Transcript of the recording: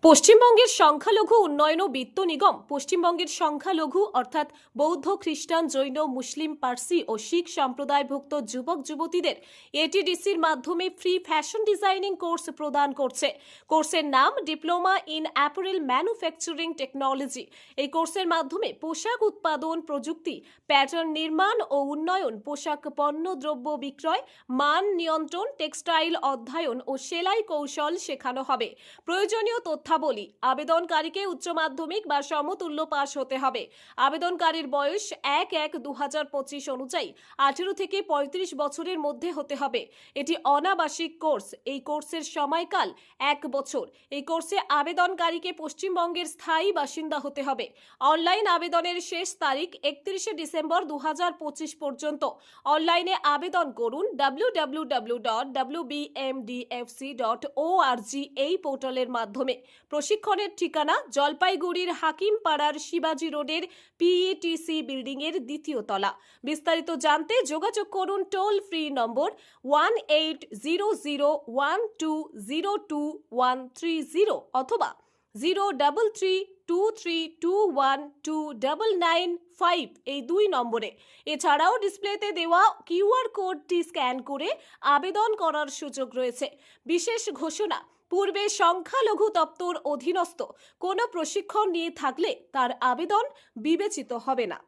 পশ্চিমবঙ্গের সংখ্যালঘু উন্নয়ন ও বিত্ত নিগম পশ্চিমবঙ্গের সংখ্যালঘু অর্থাৎ বৌদ্ধ, খ্রিস্টান, জৈন, মুসলিম, পার্সি ও শিখ সম্প্রদায়ভুক্ত যুবক যুবতীদের এটিডিসির মাধ্যমে ফ্রি ফ্যাশন ডিজাইনিং কোর্স প্রদান করছে। কোর্সের নাম diploma in apparel manufacturing technology. এই কোর্সের মাধ্যমে পোশাক উৎপাদন প্রযুক্তি, প্যাটার্ন নির্মাণ ও উন্নয়ন, পোশাক পণ্য দ্রব্য বিক্রয়, মান নিয়ন্ত্রণ, টেক্সটাইল অধ্যয়ন ও সেলাই কৌশল শেখানো হবে। প্রয়োজনীয় তথ্যাবলী: আবেদনকারীকে উচ্চ মাধ্যমিক বা সমতুল্য পাস হতে হবে। আবেদনকারীর বয়স 1-1-2025 অনুযায়ী 18 থেকে 35 বছরের মধ্যে হতে হবে। এটি অনাবাসিক কোর্স। এই কোর্সের সময়কাল 1 বছর। এই কোর্সে আবেদনকারীকে পশ্চিমবঙ্গের স্থায়ী বাসিন্দা হতে হবে। অনলাইন আবেদনের শেষ তারিখ 31 ডিসেম্বর 2025 পর্যন্ত। অনলাইনে আবেদন করুন www.wbmdfc.org এই পোর্টালের মাধ্যমে। প্রশিক্ষণের ঠিকানা জলপাইগুড়ির হাকিমপাড়ার শিবাজি রোডের পিইটিসি বিল্ডিং এর 2য় তলা। বিস্তারিত জানতে যোগাযোগ করুন টোল ফ্রি নম্বর 1800120213 অথবা 0332321995 এই 2 নম্বরে। এছাড়াও ডিসপ্লেতে দেওয়া কিউআর কোডটি স্ক্যান করে আবেদন করার সুযোগ রয়েছে। বিশেষ ঘোষণা: পূর্বে সংখ্যালঘু দপ্তর অধীনস্থ কোনো প্রশিক্ষণ নিয়ে থাকলে তার আবেদন বিবেচিত হবে না।